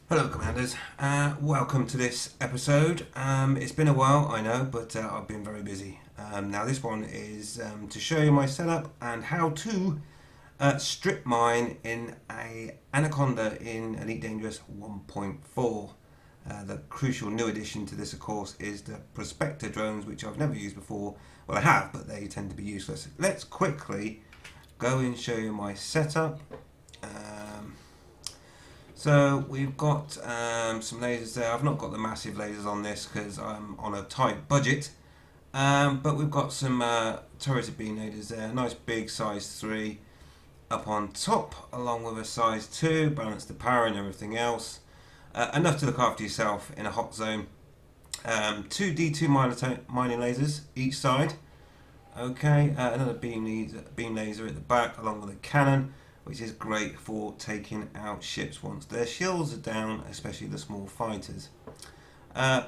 Hello, Commanders. Welcome to this episode. It's been a while, I know, but I've been very busy. Now, this one is to show you my setup and how to strip mine in a Anaconda in Elite Dangerous 1.4. The crucial new addition to this, of course, is the Prospector drones, which I've never used before. Well, I have, but they tend to be useless. Let's quickly go and show you my setup. So we've got some lasers there. I've not got the massive lasers on this because I'm on a tight budget. But we've got some turreted beam lasers there. Nice big size 3 up on top, along with a size 2. Balance the power and everything else. Enough to look after yourself in a hot zone. Two D2 mining lasers each side. Okay, another beam laser at the back, along with a cannon, which is great for taking out ships once their shields are down, especially the small fighters.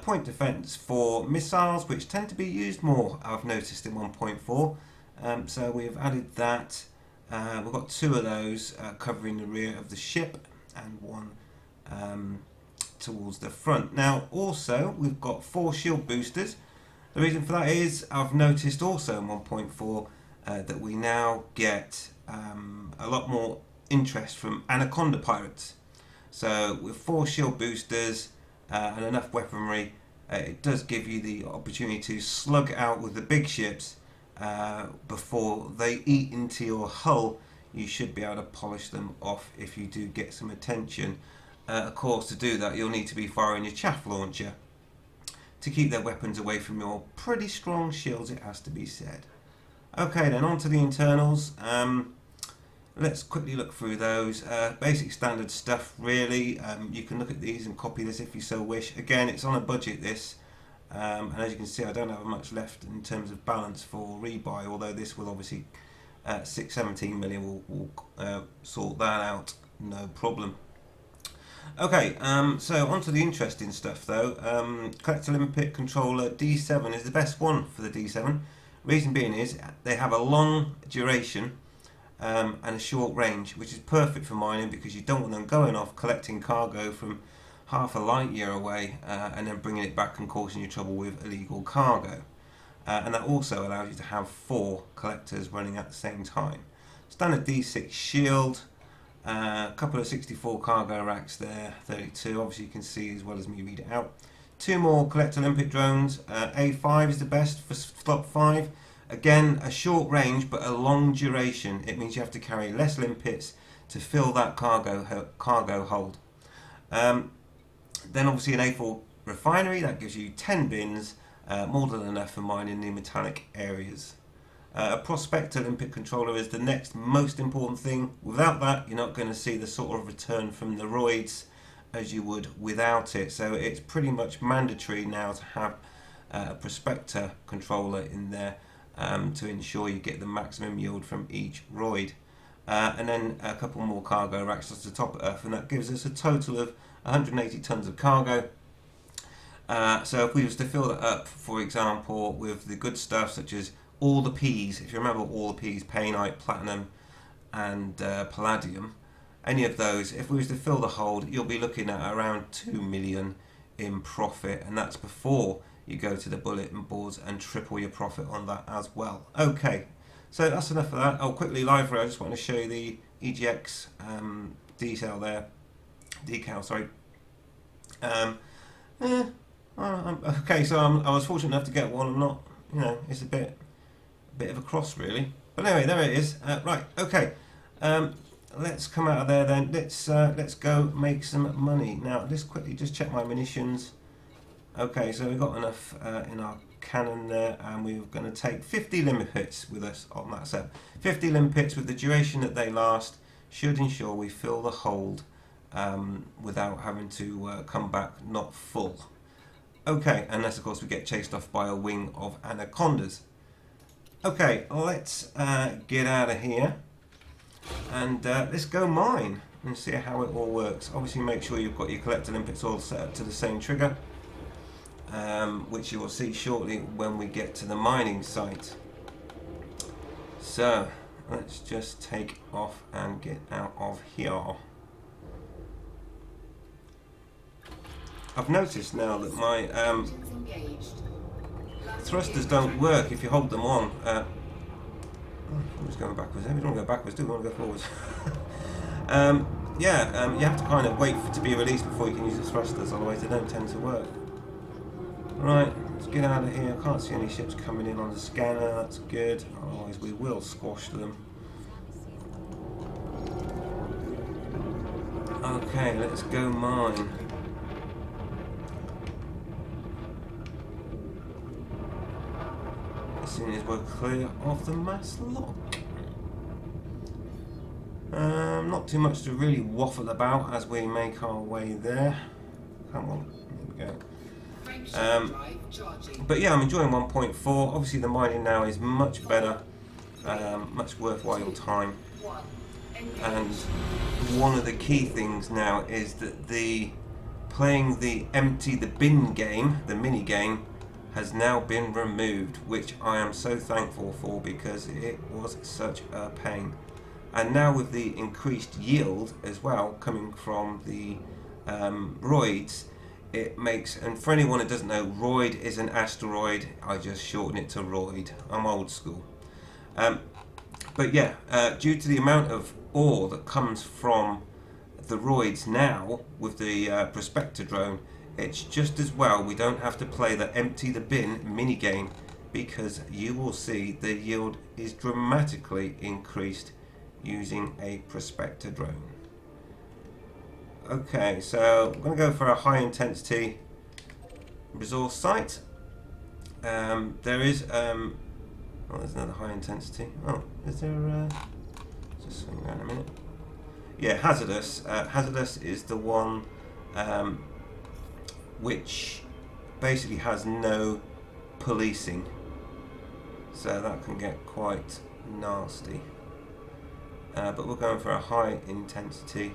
Point defense for missiles, which tend to be used more, I've noticed in 1.4. So we've added that. We've got 2 of those covering the rear of the ship and 1 towards the front. Now, also, we've got 4 shield boosters. The reason for that is I've noticed also in 1.4 that we now get a lot more interest from Anaconda pirates. So with 4 shield boosters and enough weaponry, it does give you the opportunity to slug out with the big ships before they eat into your hull. You should be able to polish them off if you do get some attention. Of course, to do that, you'll need to be firing your chaff launcher to keep their weapons away from your pretty strong shields, it has to be said. Okay, then on to the internals. Let's quickly look through those. Basic standard stuff, really. You can look at these and copy this if you so wish. Again, it's on a budget, this. And as you can see, I don't have much left in terms of balance for rebuy, although this will obviously, 617 million will sort that out, no problem. Okay, so on to the interesting stuff though. Collector Limpet controller D7 is the best one for the D7. Reason being is they have a long duration and a short range, which is perfect for mining because you don't want them going off collecting cargo from half a light year away and then bringing it back and causing you trouble with illegal cargo. And that also allows you to have 4 collectors running at the same time. Standard D6 shield. A couple of 64 cargo racks there, 32, obviously you can see as well as me read it out. 2 more Collector Olympic drones. A5 is the best for slot 5. Again, a short range but a long duration. It means you have to carry less limpets to fill that cargo hold. Then obviously an A4 refinery, that gives you 10 bins, more than enough for mining the metallic areas. A Prospector Olympic controller is the next most important thing. Without that, you're not going to see the sort of return from the roids as you would without it. So it's pretty much mandatory now to have a Prospector controller in there to ensure you get the maximum yield from each roid. And then a couple more cargo racks just to top it off, and that gives us a total of 180 tons of cargo. So if we was to fill that up, for example, with the good stuff such as all the P's, if you remember all the P's, painite, platinum and palladium, any of those, if we was to fill the hold, you'll be looking at around 2 million in profit, and that's before you go to the bulletin boards and triple your profit on that as well. Okay, so that's enough of that. Oh, quickly, live I just want to show you the EGX decal there. Okay, so I was fortunate enough to get one. I'm not, it's a bit of a cross really, but anyway, there it is. Right, okay, let's come out of there then. Let's go make some money now. Let's quickly just check my munitions. Okay, so we've got enough in our cannon there, and we're going to take 50 limpets with us on that set. 50 limpets with the duration that they last should ensure we fill the hold without having to come back not full. Okay, unless of course we get chased off by a wing of anacondas. Okay, let's get out of here and let's go mine and see how it all works. Obviously make sure you've got your collector limpets all set up to the same trigger, which you will see shortly when we get to the mining site. So let's just take off and get out of here. I've noticed now that my thrusters don't work if you hold them on. I'm just going backwards. We don't want to go backwards, do we? Want to go forwards? You have to kind of wait for it to be released before you can use the thrusters, otherwise they don't tend to work. Right, let's get out of here. I can't see any ships coming in on the scanner, that's good. Otherwise we will squash them. Okay, let's go mine. As soon as we're clear of the mass lock. Not too much to really waffle about as we make our way there. Come on, there we go. But yeah, I'm enjoying 1.4. Obviously the mining now is much better, much worthwhile time. And one of the key things now is that playing the empty the bin game, the mini game, has now been removed, which I am so thankful for because it was such a pain. And now with the increased yield as well coming from the roids, it makes, and for anyone that doesn't know, roid is an asteroid. I just shorten it to roid. I'm old school. But yeah, due to the amount of ore that comes from the roids now with the prospector drone, it's just as well we don't have to play the empty the bin mini game, because you will see the yield is dramatically increased using a prospector drone. Okay, so I'm going to go for a high intensity resource site. There is oh, there's another high intensity. Oh, is there just swing around a minute. Yeah, hazardous. Hazardous is the one which basically has no policing, so that can get quite nasty. But we're going for a high intensity,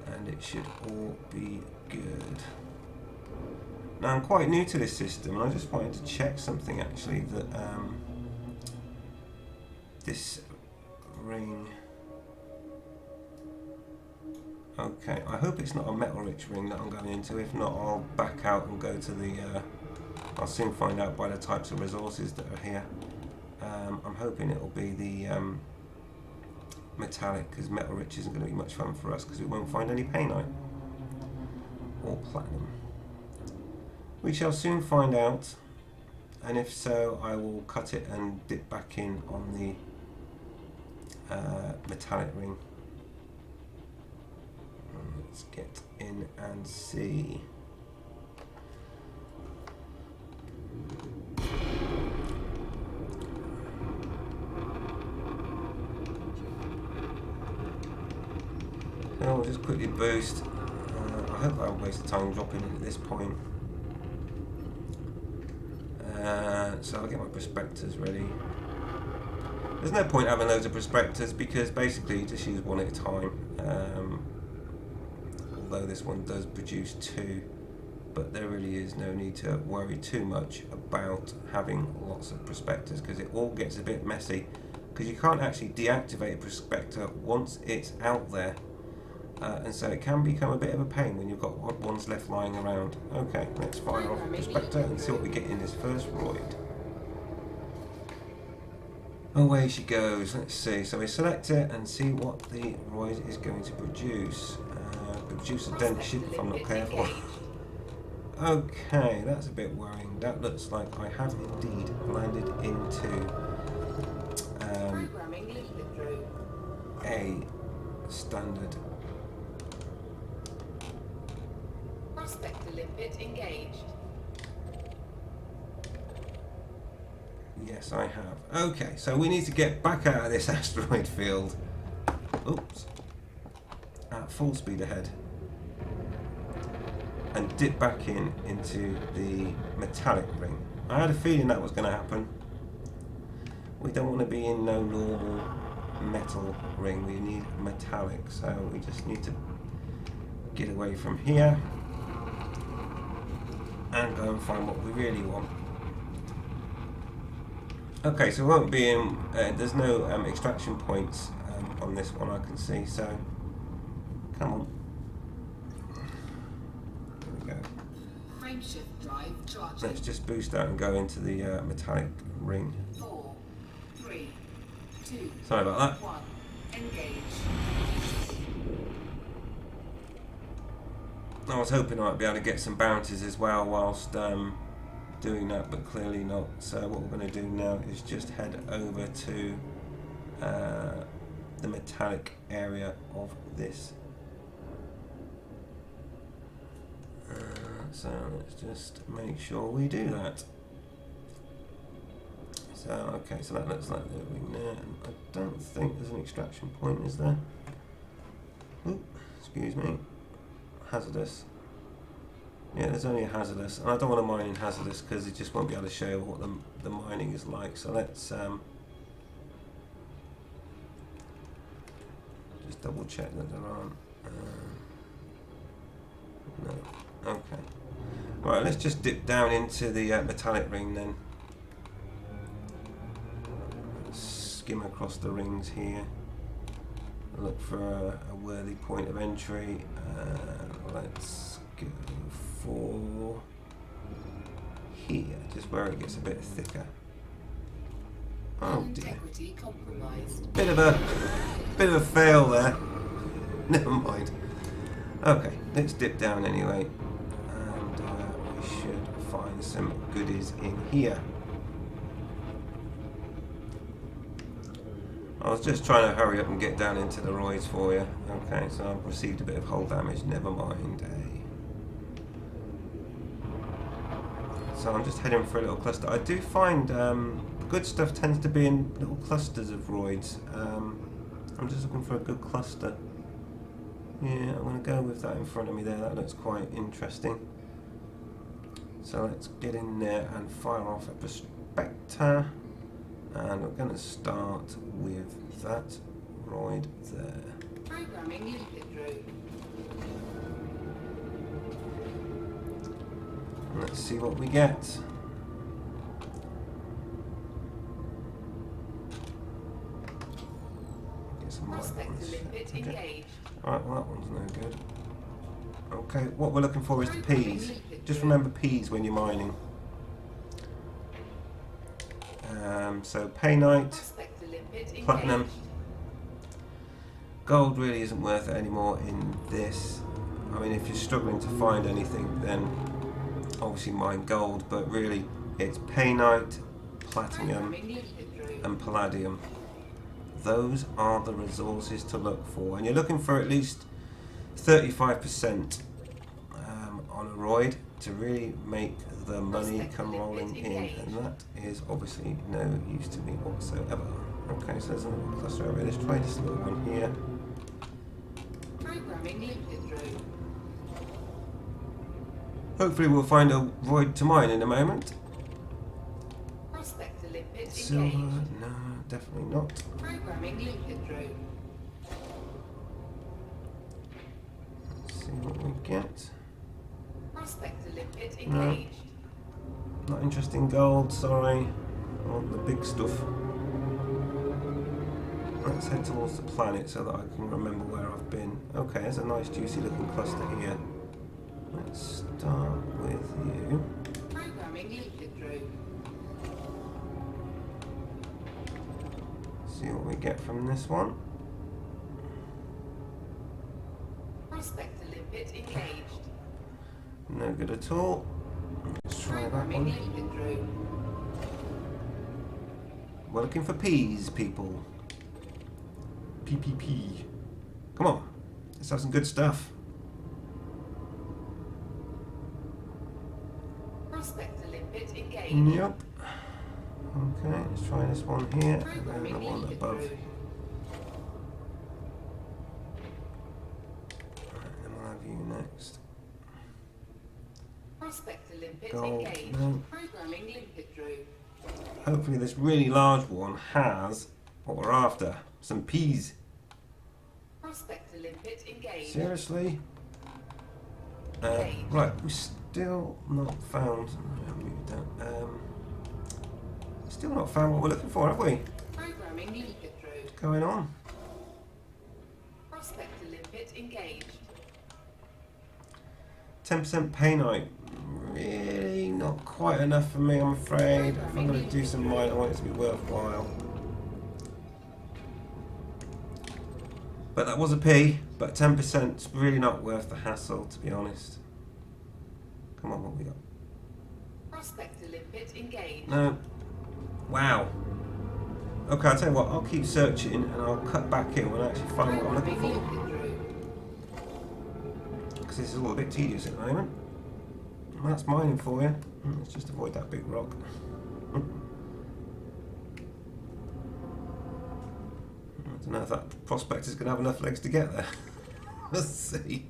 and it should all be good. Now I'm quite new to this system, and I just wanted to check something actually, that this ring. Okay, I hope it's not a metal rich ring that I'm going into. If not, I'll back out and go to the I'll soon find out by the types of resources that are here. I'm hoping it'll be the metallic, because metal rich isn't going to be much fun for us because we won't find any painite or platinum. We shall soon find out, and if so, I will cut it and dip back in on the metallic ring. Let's get in and see. So we'll just quickly boost. I hope I won't waste the time dropping it at this point. So I'll get my prospectors ready. There's no point having loads of prospectors because basically you just use one at a time. Although this one does produce two, but there really is no need to worry too much about having lots of prospectors, because it all gets a bit messy, because you can't actually deactivate a prospector once it's out there. And so it can become a bit of a pain when you've got odd ones left lying around. Okay, let's fire off a prospector and see what we get in this first roid. Away she goes. Let's see. So we select it and see what the roid is going to produce. Produce a dense ship if I'm not careful. Okay, that's a bit worrying. That looks like I have indeed landed into a standard. Prospector limpet engaged. Yes, I have. Okay, so we need to get back out of this asteroid field. Oops. At full speed ahead. And dip back into the metallic ring. I had a feeling that was going to happen. We don't want to be in no normal metal ring. We need metallic, so we just need to get away from here and go and find what we really want. Okay, so we won't be in, there's no extraction points on this one I can see, so come on. go. Frameshift drive charging. Let's just boost out and go into the metallic ring. 4, 3, 2, Sorry about that. 1. Engage. I was hoping I might be able to get some bounties as well whilst doing that, but clearly not. So what we're going to do now is just head over to the metallic area of this. So let's just make sure we do that. So okay, so that looks like the ring there. And I don't think there's an extraction point, is there? Oop, excuse me. Hazardous. Yeah, there's only a hazardous, and I don't want to mine in hazardous because it just won't be able to show you what the mining is like. So let's just double check that there aren't. No. Okay. Right, let's just dip down into the metallic ring then. Skim across the rings here. Look for a worthy point of entry. Let's go for here, just where it gets a bit thicker. Oh dear. Integrity compromised. Bit of a fail there. Never mind. Okay, let's dip down anyway, and we should find some goodies in here. I was just trying to hurry up and get down into the roids for you. Okay, so I've received a bit of hull damage, never mind. So I'm just heading for a little cluster. I do find good stuff tends to be in little clusters of roids. I'm just looking for a good cluster. Yeah, I'm going to go with that in front of me there. That looks quite interesting. So let's get in there and fire off a prospector. And we're going to start with that roid there. Programming limpet road. Let's see what we get. Get some light Prospect ones. limpet Okay. engaged. Alright, well that one's no good. Okay, what we're looking for is the peas. Just remember peas when you're mining. So painite, Prospect limpet platinum. engaged. Gold really isn't worth it anymore in this. I mean, if you're struggling to find anything, then obviously mine gold, but really it's painite, platinum, Programming limpet road. and palladium. Those are the resources to look for, and you're looking for at least 35% on a roid to really make the money come rolling in, and that is obviously no use to me whatsoever. Okay, so there's a little cluster over here. Let's try this little one here. Programming limpet road. Hopefully we'll find a roid to mine in a moment. Prospect limpet Silver, engaged. no, definitely not. Programming limpet road. Let's see what we get. Prospect limpet No. engaged. Not interested in gold, sorry. I want the big stuff. Let's head towards the planet so that I can remember where I've been. Okay, there's a nice juicy looking cluster here. Let's start with you. Programming limpet road. See what we get from this one. Prospect limpet engaged. No good at all. Let's try that Programming one. limpet road. We're looking for peas, people. PPP. Come on. Let's have some good stuff. Prospect limpet engaged. Yep. Okay, let's try this one here and then the Programming one limpet above. road. Right, then we'll have you next. Prospect limpet Gold, engaged. no. Programming limpet road. Hopefully this really large one has what we're after. Some peas. Prospect limpet engaged. Seriously? Engaged. Right, we still not found. Still not found what we're looking for, have we? Programming limpet road. What's going on? Prospect limpet engaged. 10% painite. Really not quite enough for me, I'm afraid. If I'm going to do some mine, I want it to be worthwhile. But that was a P, but 10% is really not worth the hassle, to be honest. Come on, what we got? Prospector limpet engaged. No. Wow. Okay, I'll tell you what, I'll keep searching and I'll cut back in when I actually find what I'm looking Programming for. limpet room. Because this is all a bit tedious at the moment. Well, that's mining for you. Let's just avoid that big rock. I don't know if that prospector's going to have enough legs to get there. Let's see.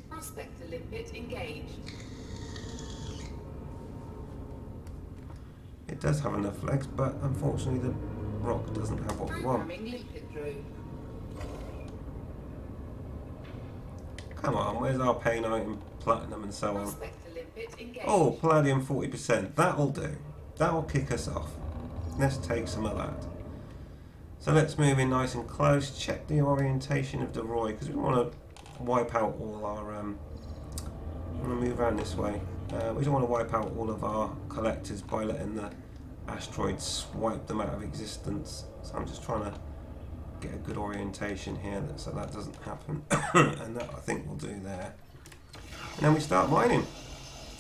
Prospector limpet engaged. It does have enough legs, but unfortunately the rock doesn't have what we want. Programming limpet room. Come on, where's our painite and platinum and so on? Prospector limpet engaged. Oh, palladium 40%. That'll do. That'll kick us off. Let's take some of that. So let's move in nice and close. Check the orientation of the Roy, because we don't want to wipe out all our... we want to move around this way. We don't want to wipe out all of our collectors by letting the asteroids swipe them out of existence. So I'm just trying to get a good orientation here so that doesn't happen. And that I think we'll do there. And then we start mining.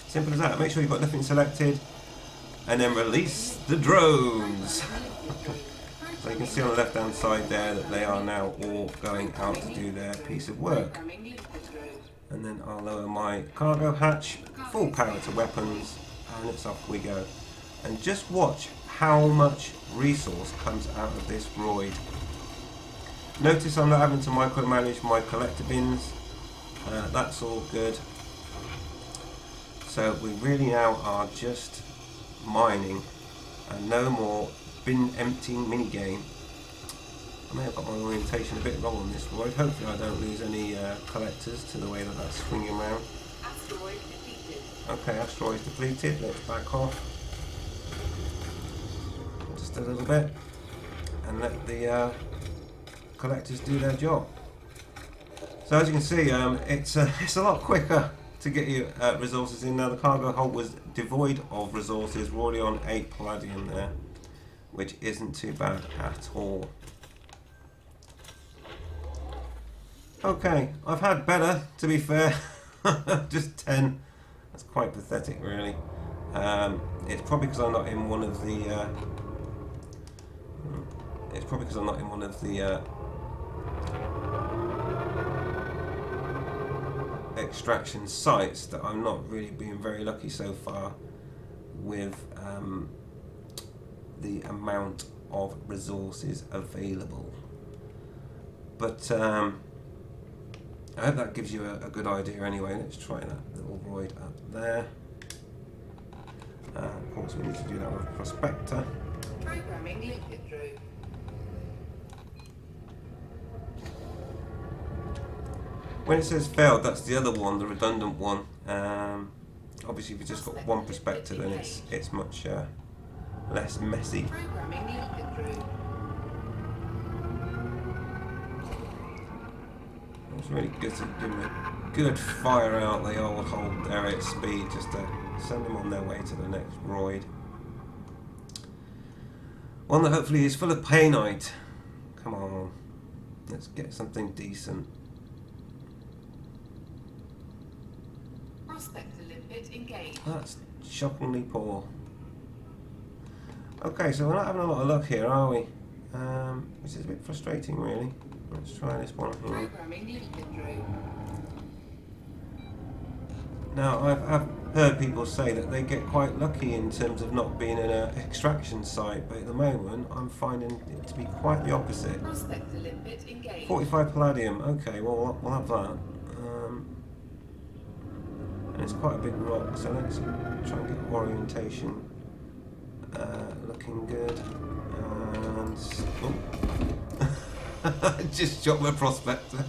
Simple as that. Make sure you've got nothing selected. And then release the drones. So you can see on the left hand side there that they are now all going out to do their piece of work. Programming limpet room. And then I'll lower my cargo hatch, full power to weapons, and it's off we go. And just watch how much resource comes out of this roid. Notice I'm not having to micromanage my collector bins. That's all good. So we really now are just mining and no more bin emptying minigame. I may have got my orientation a bit wrong on this roid. Hopefully I don't lose any collectors to the way that that's swinging around. Asteroid defeated. Okay, asteroid's depleted. Let's back off. Just a little bit. And let the collectors do their job. So as you can see, it's a lot quicker to get your resources in. Now the cargo hold was devoid of resources. We're already on 8 palladium there, which isn't too bad at all. Okay, I've had better, to be fair. Just 10. That's quite pathetic, really. It's probably because I'm not in one of the. It's probably because I'm not in one of the extraction sites that I'm not really being very lucky so far with the amount of resources available. But I hope that gives you a good idea anyway. Let's try that little void up there. Of course we need to do that with Prospector. Programming limpet room. When it says failed, that's the other one, the redundant one. Obviously if you've just got one Prospector then it's much less messy. Programming limpet room. It's really good to give them a good fire out the old hold there at speed just to send them on their way to the next roid. One that hopefully is full of painite. Come on, let's get something decent. Prospector limpet engaged. That's shockingly poor. Okay, so we're not having a lot of luck here, are we? Which is a bit frustrating, really. Let's try this one here. Programming limpet room. Now, I've heard people say that they get quite lucky in terms of not being in an extraction site, but at the moment I'm finding it to be quite the opposite. Prospector limpet engaged. 45 palladium, okay, well we'll have that. And it's quite a big rock, so let's try and get orientation looking good. And I just shot my Prospector.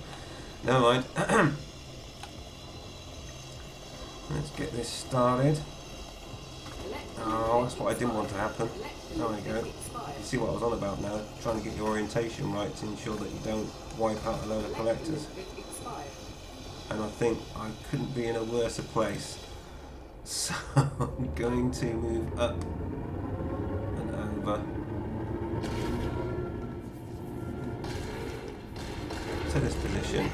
Never mind. Let's get this started. Select Oh, that's what I didn't want to happen. There we go. Expired. You see what I was on about now? Trying to get your orientation right to ensure that you don't wipe out a load of collectors. Limit expired. And I think I couldn't be in a worse place. So I'm going to move up and over to this position.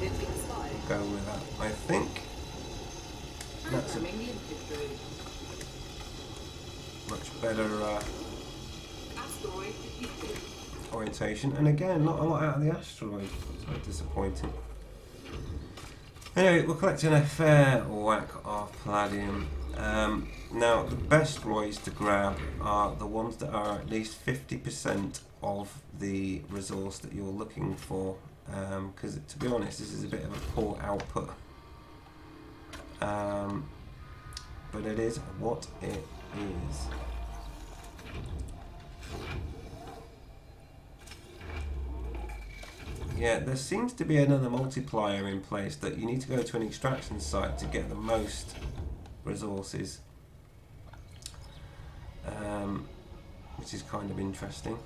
Limit expired. Go with that. I think that's a Programming limited through. much better Asteroid defeated. orientation. And again, not a lot out of the asteroid. So disappointing. Anyway, we're collecting a fair whack of palladium. Now, the best roys to grab are the ones that are at least 50% of the resource that you're looking for. Because, to be honest, this is a bit of a poor output. But it is what it is. Yeah, there seems to be another multiplier in place that you need to go to an extraction site to get the most resources, which is kind of interesting.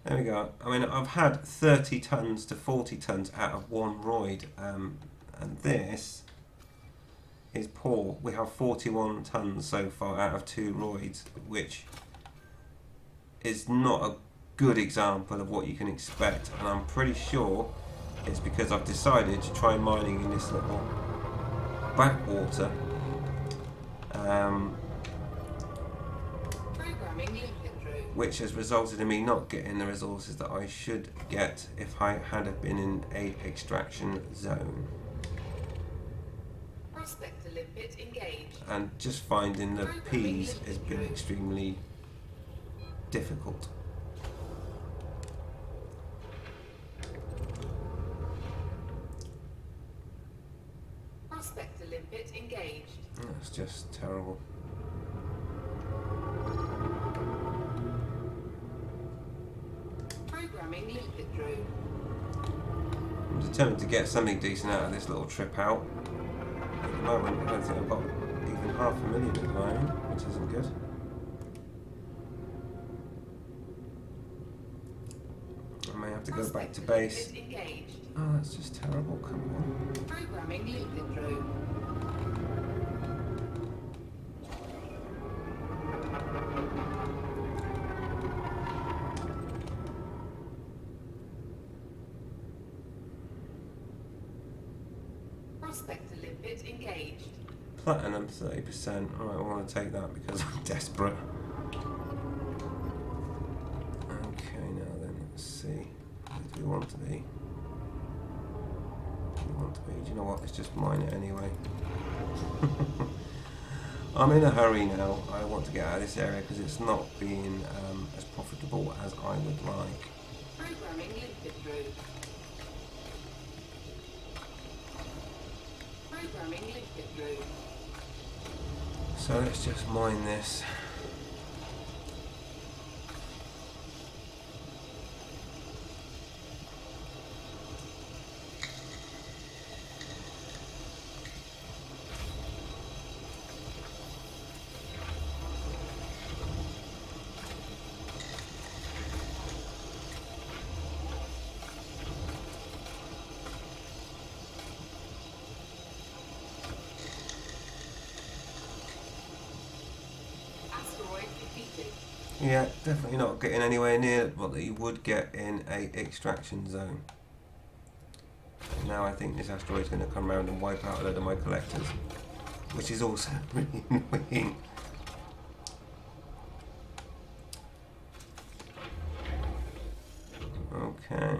There we go. I mean, I've had 30 tons to 40 tons out of one roid, and this is poor. We have 41 tons so far out of 2 roids, which is not a good example of what you can expect, and I'm pretty sure it's because I've decided to try mining in this little backwater. Programming limited through. Which has resulted in me not getting the resources that I should get if I had been in a extraction zone. Prospector limit engaged. And just finding the P's has been extremely difficult. Prospector limit engaged. That's just terrible. Programming limited through. I'm determined to get something decent out of this little trip out. At the moment, I don't think I've got even $500,000 at the moment, which isn't good. I may have to go back to base. Limit engaged. Oh, that's just terrible. Come on. Programming limited through. Prospector limit engaged. Platinum 30%. Alright, I want to take that because I'm desperate. Okay, now then, let's see. Where do we want to be? Do you know what? Let's just mine it anyway. I'm in a hurry now. I want to get out of this area because it's not being as profitable as I would like. Programming limited through. Programming limited through. So let's just mine this. Asteroid defeated. Yeah, definitely not getting anywhere near what you would get in a extraction zone. And now I think this asteroid's going to come around and wipe out a load of my collectors, which is also really annoying. Okay.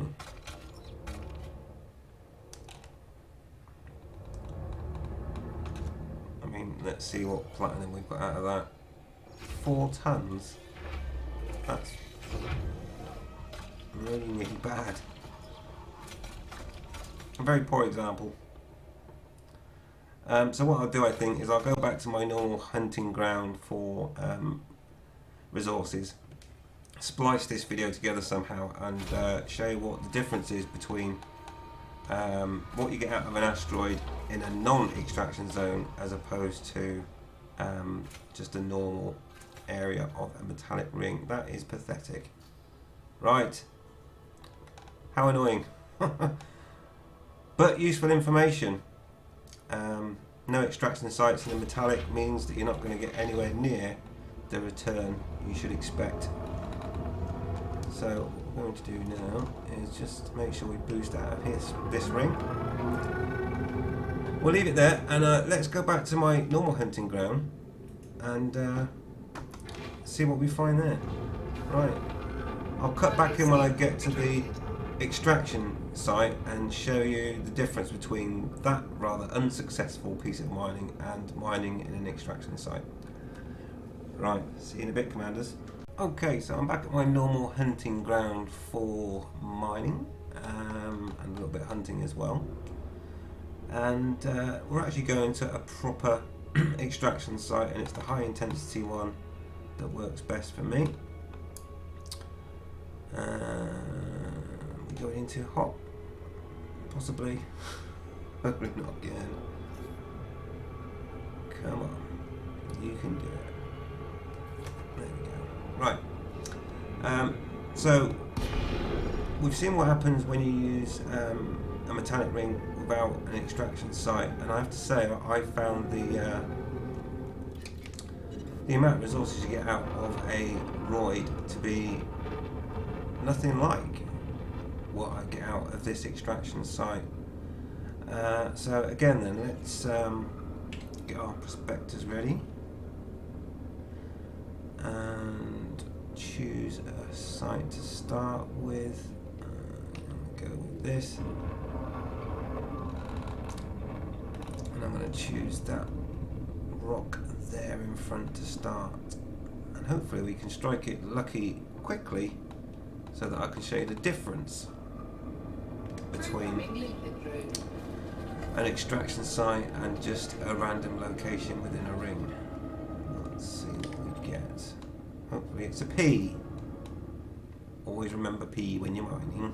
I mean, let's see what platinum we've got out of that. 4 tons. That's really, really bad. A very poor example. So what I'll do, I think, is I'll go back to my normal hunting ground for resources, splice this video together somehow, and show you what the difference is between what you get out of an asteroid in a non-extraction zone as opposed to just a normal area of a metallic ring. That is pathetic. Right. How annoying. But useful information. No extraction sites in the metallic means that you're not going to get anywhere near the return you should expect. So what we're going to do now is just make sure we boost out of this ring. We'll leave it there, and let's go back to my normal hunting ground and see what we find there. Right, I'll cut back in when I get to the extraction site and show you the difference between that rather unsuccessful piece of mining and mining in an extraction site. Right, see you in a bit, commanders. Okay, so I'm back at my normal hunting ground for mining and a little bit of hunting as well. And we're actually going to a proper extraction site, and it's the high intensity one that works best for me. We're going into hot, possibly. Hopefully not again. Come on, you can do it. There we go. Right. So we've seen what happens when you use a metallic ring without an extraction site, and I have to say I found the amount of resources you get out of a roid to be nothing like what I get out of this extraction site. So again then, let's get our prospectors ready and choose a site to start with. Go with this, and I'm going to choose that rock there in front to start, and hopefully we can strike it lucky quickly so that I can show you the difference between an extraction site and just a random location within a ring. Let's see what we get. Hopefully it's a P. Always remember P when you're mining.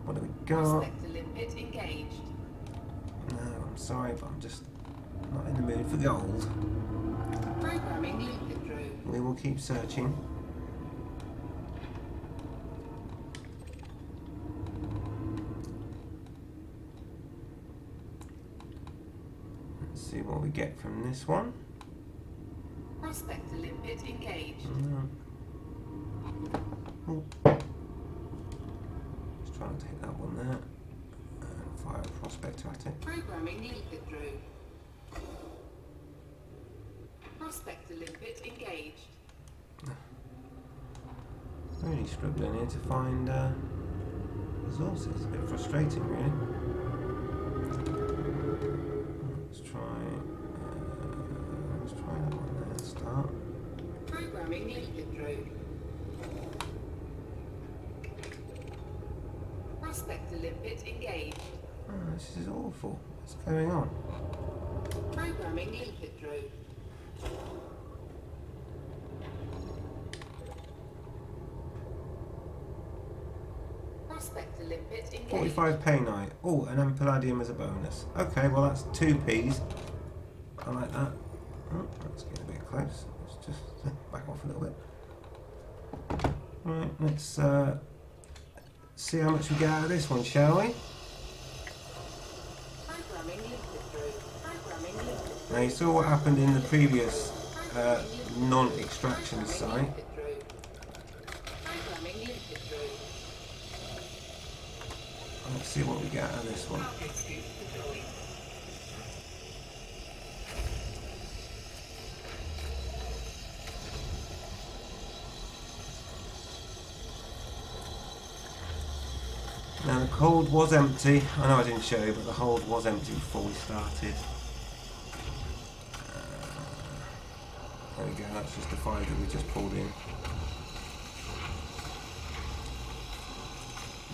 What do we got? Prospector limpet engaged. No, I'm sorry, but I'm just not in the mood for gold. Programming limpet drone. We will keep searching. Let's see what we get from this one. Prospector limpet engaged. Oh. Just trying to take that one there and fire a prospector at it. Programming limpet drone. Prospector limpet engaged. Really struggling here to find resources. A bit frustrating, really. Let's try that one there to start. Programming limpet drone. Prospector limpet engaged. Oh, this is awful. What's going on? Programming limpet drone. Prospector limpet engaged. 45 painite. Oh, and then palladium as a bonus. Okay, well that's 2 Ps. I like that. Oh, let's get a bit close. Let's just back off a little bit. Right, let's see how much we get out of this one, shall we? Programming limpet drone. Programming limpet Now you saw what happened in the previous non-extraction site. Programming limpet drone. Let's see what we get out of this one. Now the hold was empty. I know I didn't show you, but the hold was empty before we started. There we go, that's just the 5 that we just pulled in.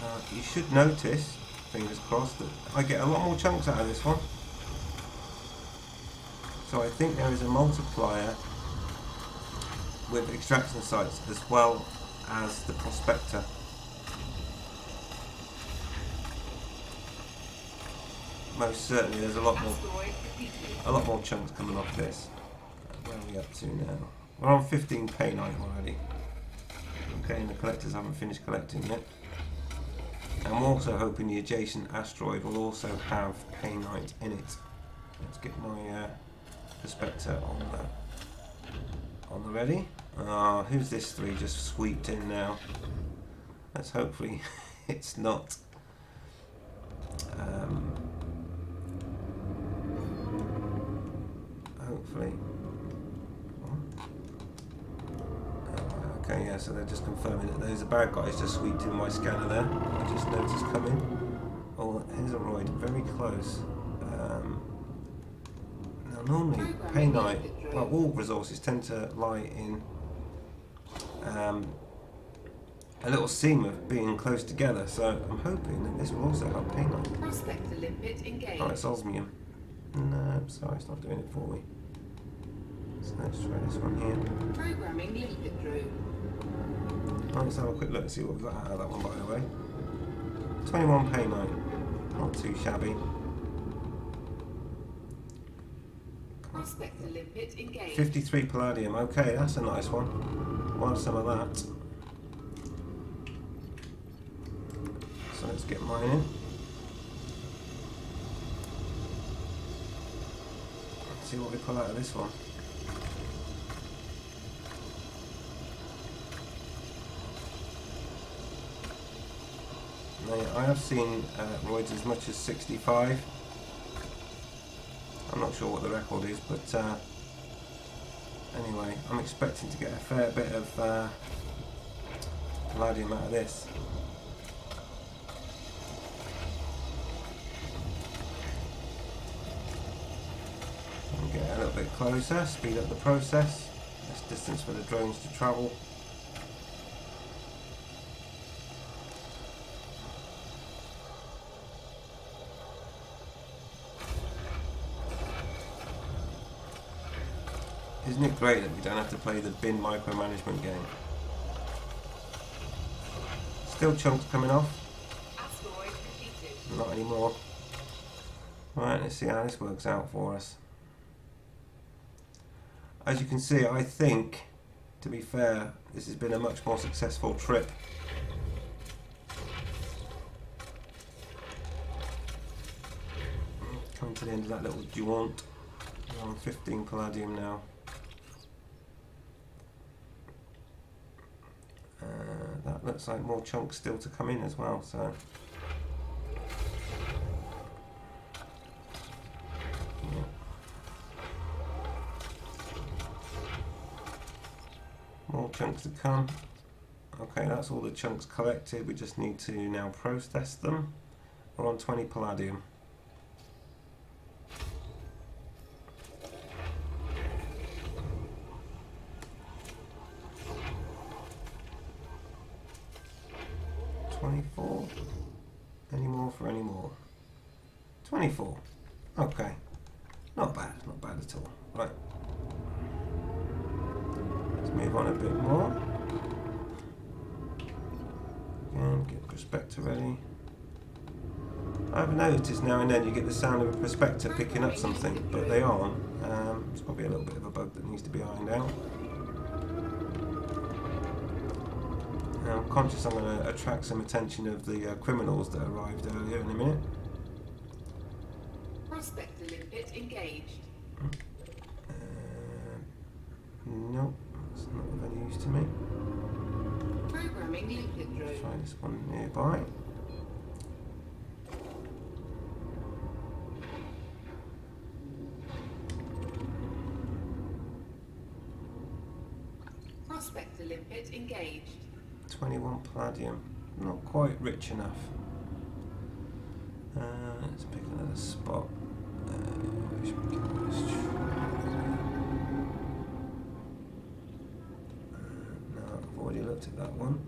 Now you should notice, fingers crossed, that I get a lot more chunks out of this one. So I think there is a multiplier with extraction sites as well as the prospector. most certainly there's a lot Asteroid defeated. more chunks coming off this. Where are we up to now? We're on 15 painite already. Okay, and the collectors haven't finished collecting yet. And I'm also hoping the adjacent asteroid will also have painite in it. Let's get my prospector on the ready. Who's this three just sweeped in now? Let's hopefully it's not. Hopefully. Okay, yeah, so they're just confirming that those are bad guys just sweeped in my scanner there. I just noticed coming. Oh, here's a roid, very close. Now normally painite, well, all resources tend to lie in a little seam of being close together, so I'm hoping that this will also help painite. Prospector limpet engaged. Oh, it's osmium. No, sorry, it's not doing it for me. So let's try this one here. Programming limpet drone. Oh, let's have a quick look and see what we've got out of that one, by the way. 21 painite. Not too shabby. Prospector limpet engaged. 53 palladium. Okay, that's a nice one. We'll have some of that. So let's get mining. Let's see what we pull out of this one. Now, I have seen roids as much as 65. I'm not sure what the record is, but anyway, I'm expecting to get a fair bit of palladium out of this. And get a little bit closer, speed up the process. Less distance for the drones to travel. Isn't it great that we don't have to play the bin micromanagement game? Still chunks coming off. Asteroid defeated. Not anymore. Right, let's see how this works out for us. As you can see, I think, to be fair, this has been a much more successful trip. Coming to the end of that little jaunt. We're on 15 palladium now. That looks like more chunks still to come in as well, so yeah. More chunks to come. Okay, that's all the chunks collected. We just need to now process them. We're on 20 palladium. Any more for any more? 24. Okay. Not bad at all. Right. Let's move on a bit more. Again, get prospector ready. I've noticed now and then you get the sound of a prospector picking up something, but they aren't. It's probably a little bit of a bug that needs to be ironed out. I'm conscious I'm going to attract some attention of the criminals that arrived earlier in a minute. Prospector limpet engaged. Nope, that's not of any use to me. Programming limpet drone. Try this one nearby. Prospector limpet engaged. 21 palladium, not quite rich enough. Let's pick another spot. Should we give this a try? No, I've already looked at that one,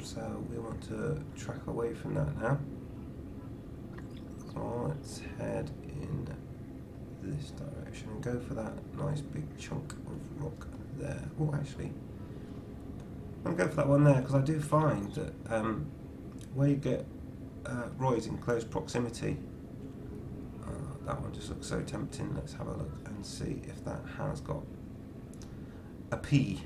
so we want to track away from that now. Oh, let's head in this direction and go for that nice big chunk of rock there. Oh, actually, I'm going to go for that one there because I do find that where you get roids in close proximity, That one just looks so tempting. Let's have a look and see if that has got a P.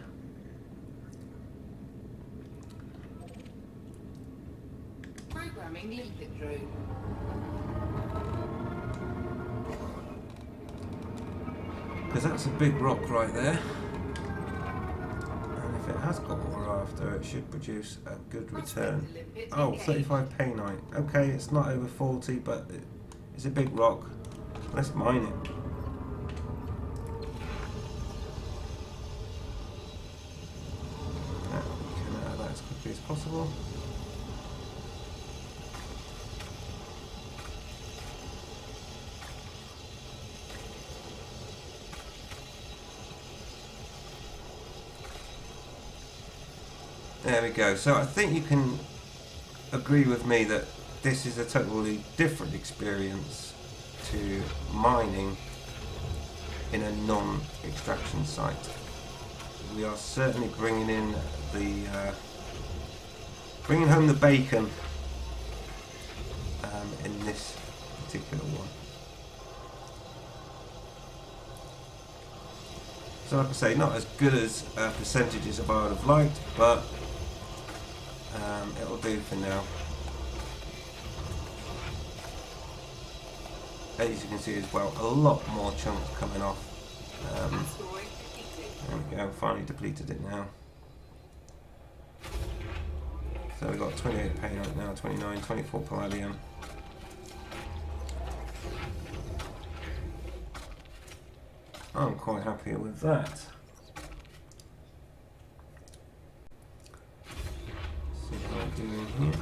Programming limpet drone. Because that's a big rock right there. And if it has got what we're after, it should produce a good return. Oh, 35 painite. Okay, it's not over 40, but it's a big rock. Let's mine it. Yeah, we can add that as quickly as possible. There we go. So I think you can agree with me that this is a totally different experience to mining in a non-extraction site. We are certainly bringing in bringing home the bacon in this particular one. So like I say, not as good as percentages as I would have liked, but it'll do for now. As you can see as well, a lot more chunks coming off. There we go, finally depleted it now. So we've got 28 painite now, 29, 24 palladium. I'm quite happy with that. See how I'm doing here.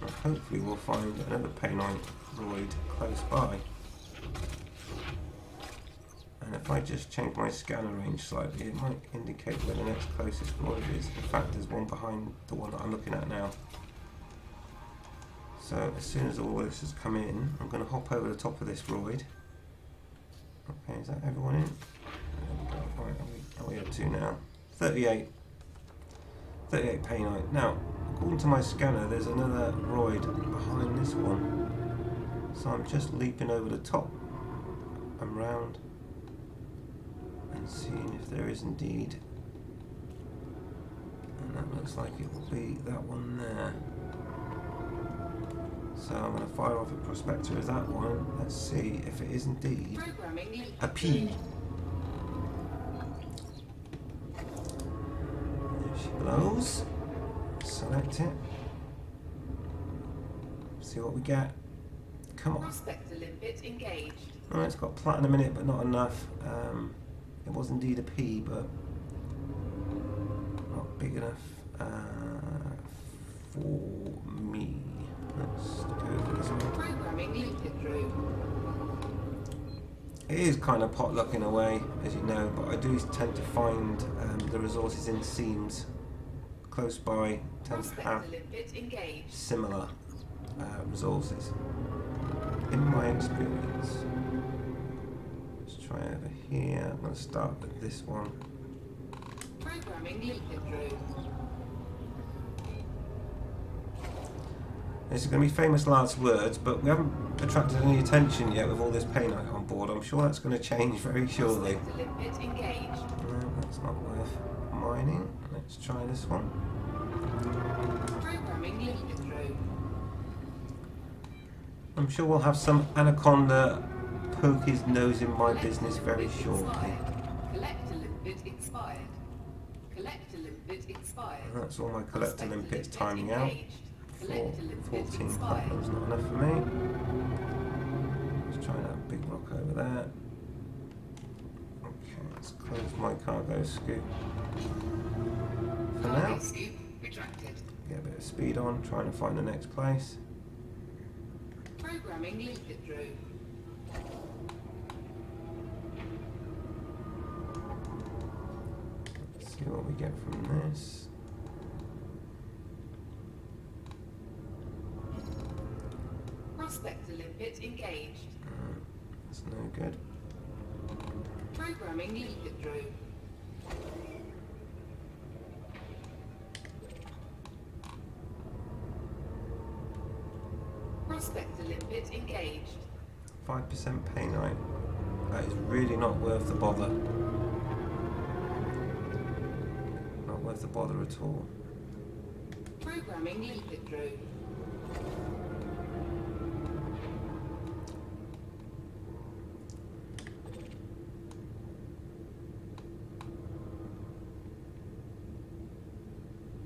Well, hopefully we'll find another painite void close by. And if I just change my scanner range slightly, it might indicate where the next closest void is. In fact, there's one behind the one that I'm looking at now. So as soon as all this has come in, I'm going to hop over the top of this void. Okay, is that everyone in? There we go. Right, are we up to now? 38 painite. Now, according to my scanner, there's another void behind this one. So I'm just leaping over the top and round and seeing if there is indeed. And that looks like it will be that one there. So I'm going to fire off a prospector as that one. Let's see if it is indeed a P. There she blows. Select it. See what we get. Come on. Prospector limpet engaged. Right, it's got platinum in it, but not enough. It was indeed a P, but not big enough for me. Let's go for this one. Programming limpet drone. It is kind of potluck in a way, as you know, but I do tend to find the resources in seams close by tend to have similar resources, in my experience. Let's try over here. I'm going to start with this one. Programming limpet drone. This is going to be famous last words, but we haven't attracted any attention yet with all this painite on board. I'm sure that's going to change very shortly. No, that's not worth mining. Let's try this one. I'm sure we'll have some anaconda poke his nose in my business very shortly. And that's all my collector limpets timing out. 14 platinum's not enough for me. Let's try that big rock over there. Okay, let's close my cargo scoop for now. Get a bit of speed on, trying to find the next place. Programming limpet drone. Let's see what we get from this. Prospector limpet engaged. That's no good. Programming limpet drone. Prospector limpet engaged. 5% painite. That is really not worth the bother. Not worth the bother at all. Programming limpet drone.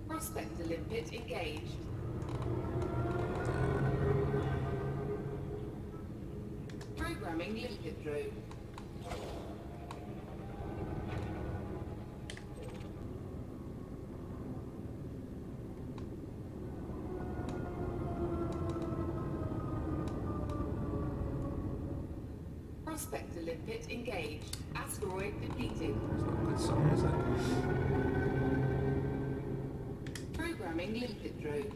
Prospector limpet engaged. Programming limpet drone. Prospector limpet engaged. Asteroid depleted. It's not a good sign, is it? Programming limpet drone.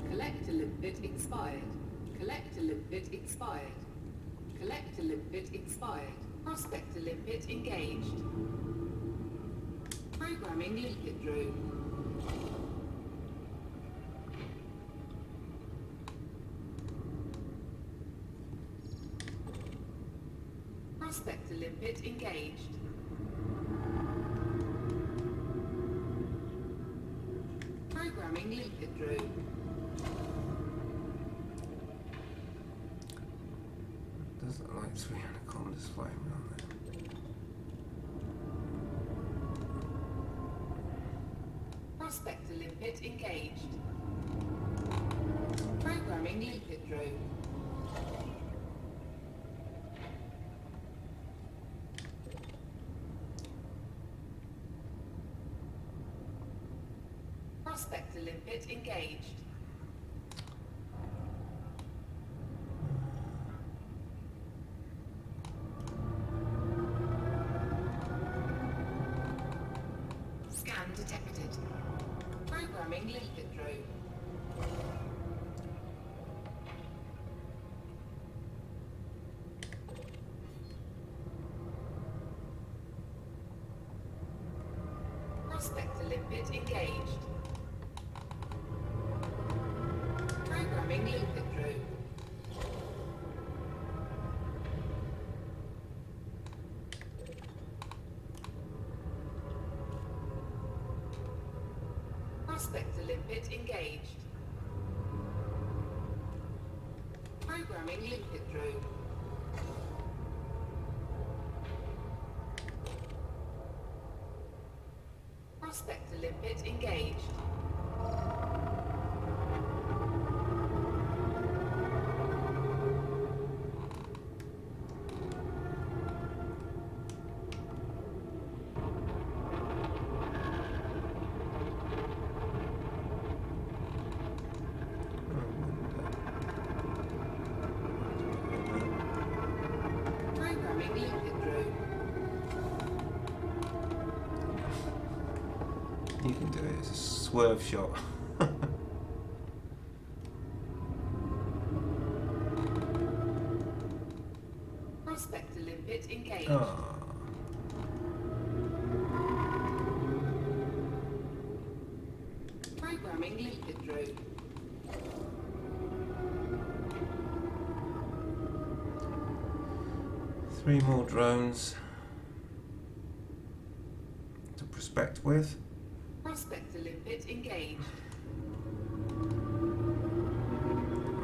Collector limpet expired. Collector limpet expired. Collector limpet expired. Prospector limpet engaged. Programming limpet drone. Prospector limpet engaged. Programming limpet drone. Does look like 3 anacondas floating around there. Prospector limpet engaged. Programming limpet drone. Prospector limpet engaged. Scan detected. Programming limpet drone. Prospector limpet engaged. Programming limpet drone. Prospector limpet engaged. Programming limpet drone. Prospector limpet engaged. Programming limpet drone. You can do it. It's a swerve shot. Prospector limpet engaged. Ah. Programming limpet drone. Three more drones to prospect with. Prospector limpet engaged. We'll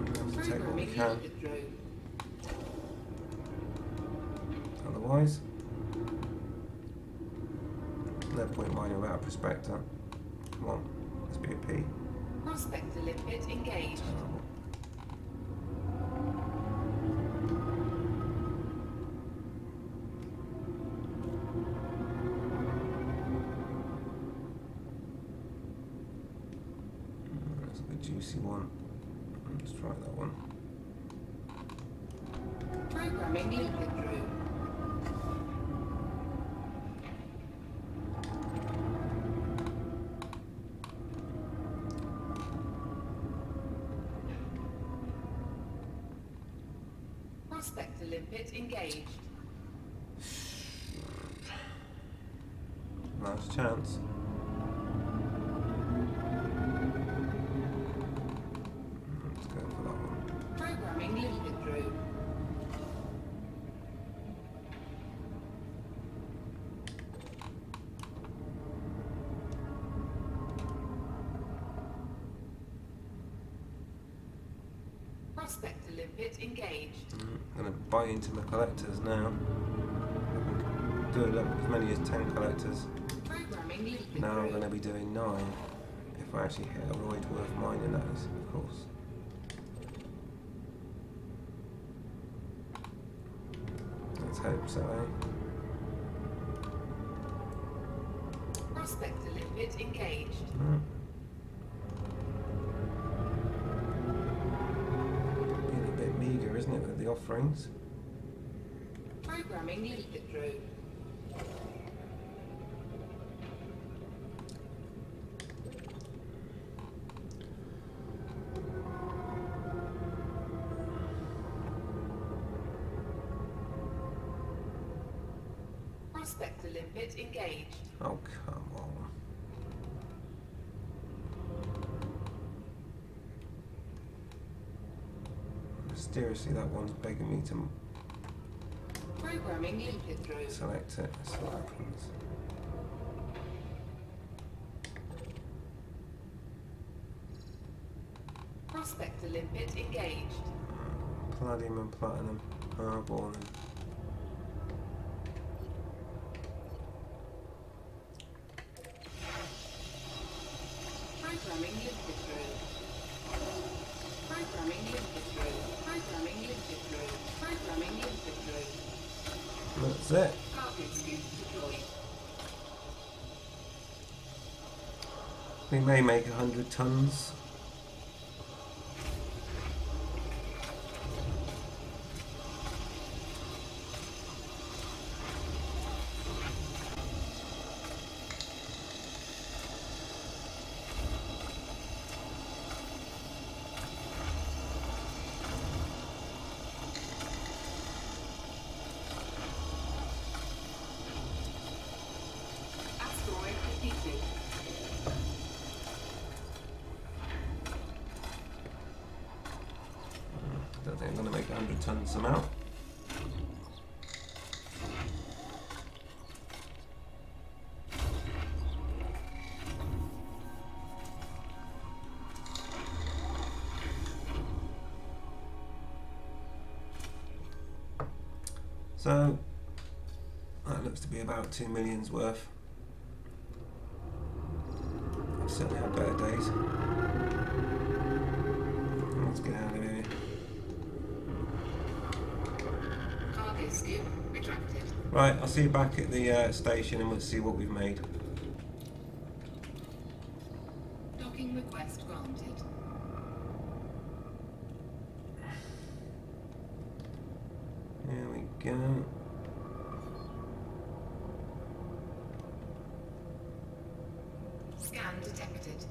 have to take what we Programming can. limpet drone. Otherwise, no point mining without a prospector. Come on, let's be a P. Prospector limpet engaged. Terrible. That's like a juicy one. Let's try that one. Programming limpet drone. Prospector limpet engaged. Last chance. through. Prospector limpet engaged. I'm going to buy into the collectors now. I can do as many as 10 collectors. Programming limpet Now I'm through. going to be doing 9. If I actually hit a void worth mining, that is, of course. Let's hope so, eh? Prospector limpet engaged. Getting a bit meagre, isn't it, with the offerings? Programming limpet through. Prospector limpet engaged. Oh, come on. Mysteriously, that one's begging me to Programming limpet through. select it. Let's see what happens. Prospector limpet engaged. Palladium and platinum. Oh, go on then. Programming limpet through. Programming limpet through. Programming limpet through. Programming limpet through. That's it. Target scoop deployed. We may make 100 tons. Asteroid defeated. Don't think I'm going to make 100 tons somehow. So that looks to be about 2 million's worth. I've certainly had better days. Let's get out of here. Cargo scoop retracted. Right, I'll see you back at the station and we'll see what we've made. Docking request granted. Here we go. Scan detected.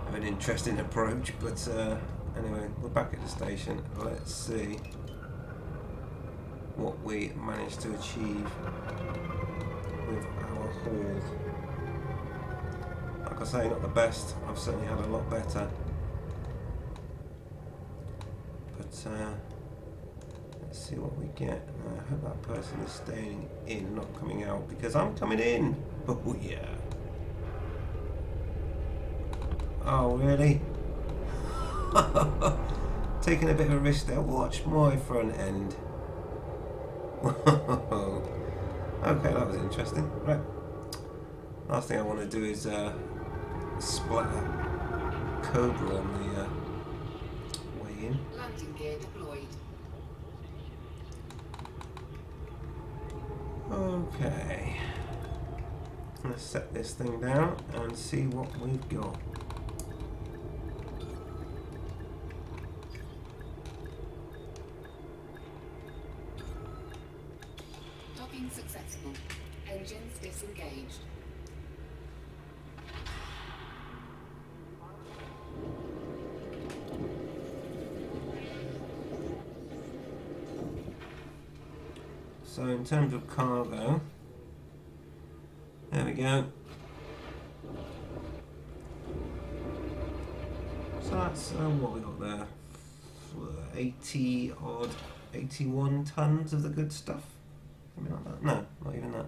Have an interesting approach, but anyway, we're back at the station. Let's see what we managed to achieve with our haul. Like I say, not the best. I've certainly had a lot better. But let's see what we get. I hope that person is staying in, not coming out, because I'm coming in. Oh yeah. Oh really? Taking a bit of a risk there. Watch my front end. Okay, that was interesting. Right. Last thing I want to do is splatter Cobra on the way in. Landing gear deployed. Okay. Let's set this thing down and see what we've got. Docking successful. Engines disengaged. So in terms of cargo, there we go. So that's what we got there. 80 odd, 81 tons of the good stuff. Something like that. No, not even that.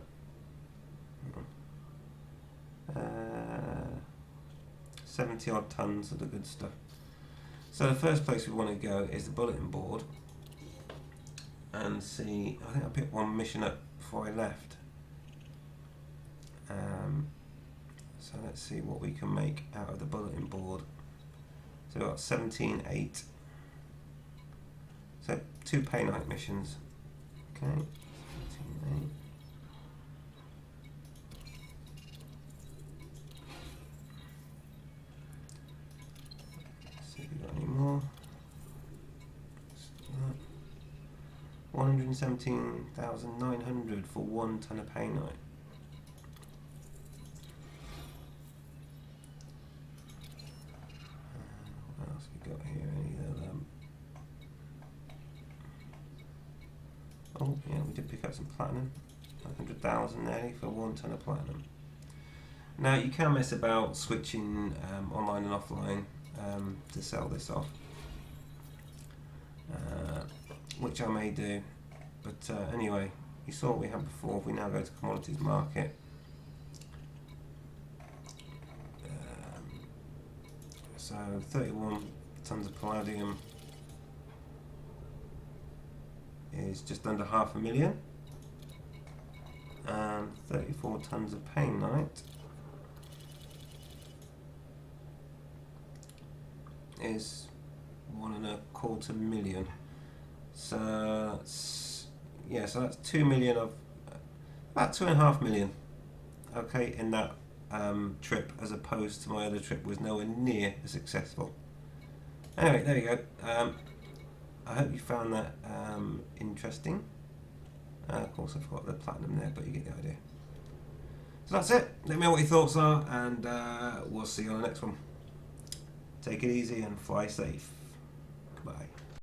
70 odd tons of the good stuff. So the first place we want to go is the bulletin board and see. I think I picked one mission up before I left. So let's see what we can make out of the bulletin board. So we've got 17.8. So 2 pay night missions. Okay, 17.8. See if we got any more. 117,900 for 1 ton of pay night. What else we got here? Any of them? Oh yeah, we did pick up some platinum. 100,000 nearly for 1 ton of platinum. Now you can mess about switching online and offline to sell this off, which I may do. But anyway, you saw what we had before. If we now go to commodities market, so 31 tons of palladium is just under 500,000, and 34 tons of painite is 1.25 million. So yeah, so that's 2 million of about 2.5 million. Okay, in that trip, as opposed to my other trip was nowhere near as successful. Anyway, there you go. I hope you found that interesting. Of course, I forgot the platinum there, but you get the idea. So that's it. Let me know what your thoughts are, and we'll see you on the next one. Take it easy and fly safe. Goodbye.